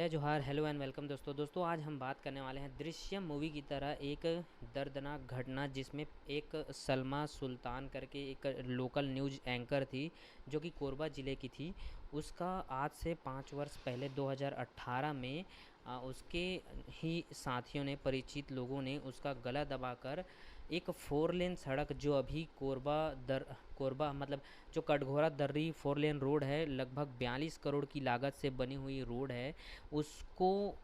जय जोहार, hello and welcome दोस्तों आज हम बात करने वाले हैं दृश्यम मूवी की तरह एक दर्दनाक घटना जिसमें एक सलमा सुल्तान करके एक लोकल न्यूज़ एंकर थी जो कि कोरबा ज़िले की थी। उसका आज से 5 वर्ष पहले 2018 में उसके ही साथियों ने, परिचित लोगों ने उसका गला दबाकर एक 4 लेन सड़क जो अभी कोरबा मतलब जो कटघोरा दर्री 4 लेन रोड है, लगभग 42 करोड़ की लागत से बनी हुई रोड है, उसको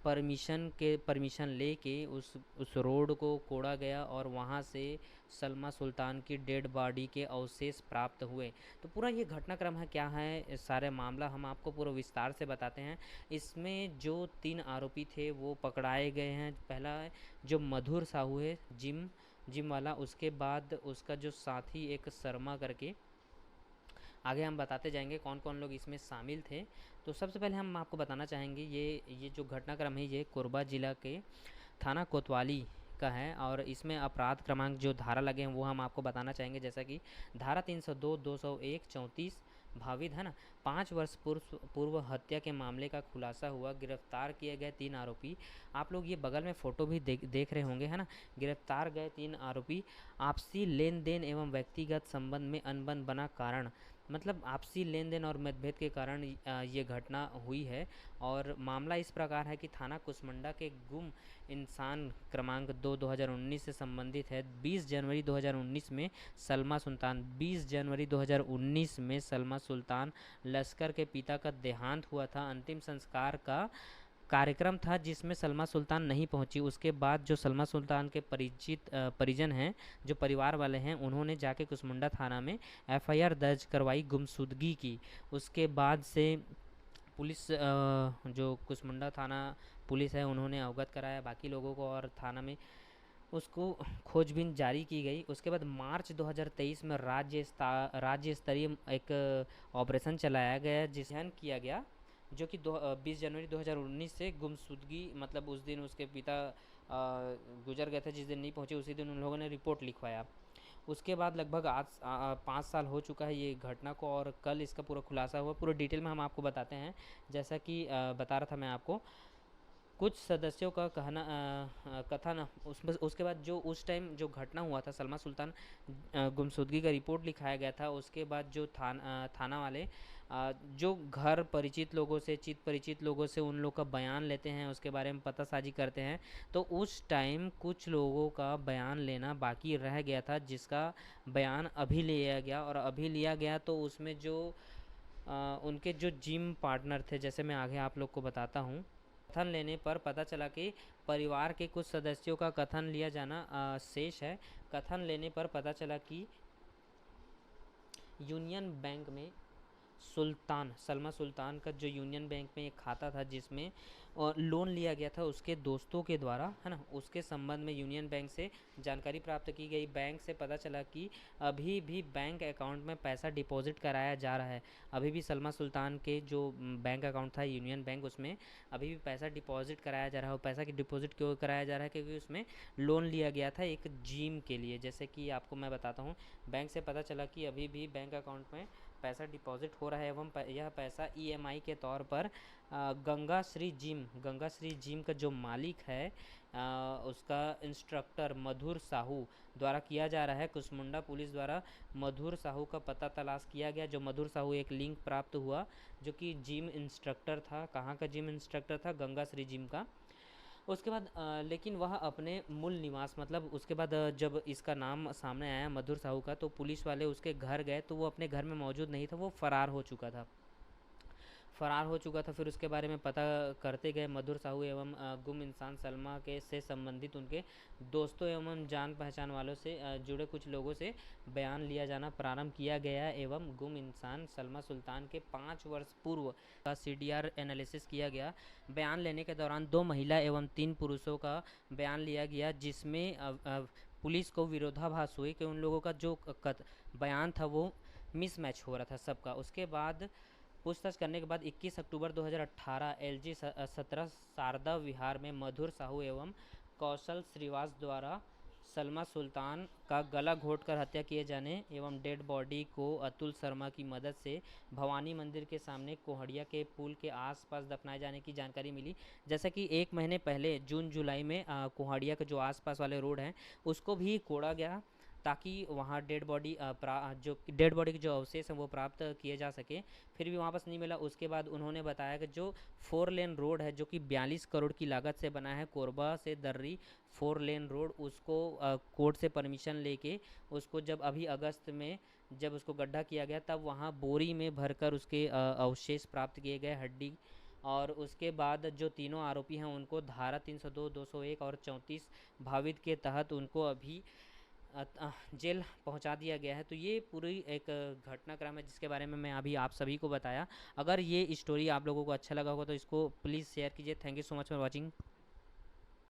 परमिशन लेके उस रोड को कोड़ा गया और वहाँ से सलमा सुल्तान की डेड बॉडी के अवशेष प्राप्त हुए। तो पूरा ये घटनाक्रम है, क्या है सारे मामला, हम आपको पूरा विस्तार से बताते हैं। इसमें जो 3 आरोपी थे वो पकड़ाए गए हैं। पहला जो मधुर साहू है, जिम वाला, उसके बाद उसका जो साथी एक शर्मा करके, आगे हम बताते जाएंगे कौन कौन लोग इसमें शामिल थे। तो सबसे पहले हम आपको बताना चाहेंगे ये जो घटनाक्रम है ये कोरबा ज़िला के थाना कोतवाली का है और इसमें अपराध क्रमांक जो धारा लगे हैं वो हम आपको बताना चाहेंगे, जैसा कि धारा 302, 201, 34 भावित है ना। 5 वर्ष पूर्व हत्या के मामले का खुलासा हुआ। गिरफ्तार किए गए 3 आरोपी, आप लोग ये बगल में फ़ोटो भी देख रहे होंगे है ना। गिरफ्तार गए 3 आरोपी आपसी लेन देन एवं व्यक्तिगत संबंध में अनबन बना कारण, मतलब आपसी लेन देन और मतभेद के कारण ये घटना हुई है। और मामला इस प्रकार है कि थाना कुसमुंडा के गुम इंसान क्रमांक 2/2019 से संबंधित है। 20 जनवरी 2019 में सलमा सुल्तान लश्कर के पिता का देहांत हुआ था। अंतिम संस्कार का कार्यक्रम था जिसमें सलमा सुल्तान नहीं पहुंची। उसके बाद जो सलमा सुल्तान के परिजन हैं, जो परिवार वाले हैं, उन्होंने जाके कुसमुंडा थाना में एफआईआर दर्ज करवाई, गुमशुदगी की। उसके बाद से पुलिस जो कुसमुंडा थाना पुलिस है उन्होंने अवगत कराया बाकी लोगों को और थाना में उसको खोजबीन जारी की गई। उसके बाद मार्च 2023 में राज्य स्तरीय एक ऑपरेशन चलाया गया जिसे अध्ययन किया गया, जो कि 20 जनवरी 2019 से गुमशुदगी, मतलब उस दिन उसके पिता गुजर गए थे, जिस दिन नहीं पहुंचे उसी दिन उन लोगों ने रिपोर्ट लिखवाया। उसके बाद लगभग आज 5 साल हो चुका है ये घटना को और कल इसका पूरा खुलासा हुआ। पूरा डिटेल में हम आपको बताते हैं, जैसा कि बता रहा था मैं आपको। कुछ सदस्यों का कहना कथन, उसमें उसके बाद जो उस टाइम जो घटना हुआ था, सलमा सुल्तान गुमशुदगी का रिपोर्ट लिखाया गया था। उसके बाद जो थाना वाले जो घर परिचित लोगों से, चित परिचित लोगों से उन लोग का बयान लेते हैं, उसके बारे में पतासाजी करते हैं। तो उस टाइम कुछ लोगों का बयान लेना बाकी रह गया था, जिसका बयान अभी लिया गया। और अभी लिया गया तो उसमें जो उनके जो जिम पार्टनर थे, जैसे मैं आगे आप लोग को बताता हूँ। कथन लेने पर पता चला कि परिवार के कुछ सदस्यों का कथन लिया जाना शेष है। कथन लेने पर पता चला कि यूनियन बैंक में सलमा सुल्तान का जो यूनियन बैंक में एक खाता था जिसमें लोन लिया गया था उसके दोस्तों के द्वारा, है ना, उसके संबंध में यूनियन बैंक से जानकारी प्राप्त की गई। बैंक से पता चला कि अभी भी बैंक अकाउंट में पैसा डिपॉजिट कराया जा रहा है। अभी भी सलमा सुल्तान के जो बैंक अकाउंट था यूनियन बैंक, उसमें अभी भी पैसा डिपॉजिट कराया जा रहा है। पैसा की डिपॉजिट क्यों कराया जा रहा है? क्योंकि उसमें लोन लिया गया था एक जिम के लिए। जैसे कि आपको मैं बताता हूँ, बैंक से पता चला कि अभी भी बैंक अकाउंट में पैसा डिपॉजिट हो रहा है एवं यह पैसा ईएमआई के तौर पर गंगा श्री जिम का जो मालिक है, उसका इंस्ट्रक्टर मधुर साहू द्वारा किया जा रहा है। कुसमुंडा पुलिस द्वारा मधुर साहू का पता तलाश किया गया। जो मधुर साहू, एक लिंक प्राप्त हुआ जो कि जिम इंस्ट्रक्टर था। कहाँ का जिम इंस्ट्रक्टर था? गंगा श्री जिम का। उसके बाद लेकिन वह अपने मूल निवास, मतलब उसके बाद जब इसका नाम सामने आया मधुर साहू का, तो पुलिस वाले उसके घर गए तो वो अपने घर में मौजूद नहीं था, वो फरार हो चुका था। फिर उसके बारे में पता करते गए मधुर साहू एवं गुम इंसान सलमा के से संबंधित उनके दोस्तों एवं जान पहचान वालों से जुड़े कुछ लोगों से बयान लिया जाना प्रारंभ किया गया एवं गुम इंसान सलमा सुल्तान के 5 वर्ष पूर्व का सीडीआर एनालिसिस किया गया। बयान लेने के दौरान 2 महिला एवं 3 पुरुषों का बयान लिया गया, जिसमें पुलिस को विरोधाभास हुई कि उन लोगों का जो बयान था वो मिसमैच हो रहा था सबका। उसके बाद पूछताछ करने के बाद 21 अक्टूबर 2018 एलजी 17 शारदा विहार में मधुर साहू एवं कौशल श्रीवास द्वारा सलमा सुल्तान का गला घोंटकर हत्या किए जाने एवं डेड बॉडी को अतुल शर्मा की मदद से भवानी मंदिर के सामने कोहड़िया के पुल के आसपास दफनाए जाने की जानकारी मिली। जैसा कि एक महीने पहले जून जुलाई में कोहड़िया के जो आसपास वाले रोड हैं उसको भी कोड़ा गया, ताकि वहाँ जो डेड बॉडी के जो अवशेष हैं वो प्राप्त किए जा सके। फिर भी वापस नहीं मिला। उसके बाद उन्होंने बताया कि जो 4 लेन रोड है जो कि 42 करोड़ की लागत से बना है, कोरबा से दर्री 4 लेन रोड, उसको कोर्ट से परमिशन लेके उसको जब अभी अगस्त में जब उसको गड्ढा किया गया तब वहाँ बोरी में भरकर उसके अवशेष प्राप्त किए गए, हड्डी। और उसके बाद जो तीनों आरोपी हैं उनको धारा 302, 201 और 34 भावित के तहत उनको अभी जेल पहुंचा दिया गया है। तो ये पूरी एक घटनाक्रम है जिसके बारे में मैं अभी आप सभी को बताया। अगर ये स्टोरी आप लोगों को अच्छा लगा होगा तो इसको प्लीज़ शेयर कीजिए। Thank you so much for watching.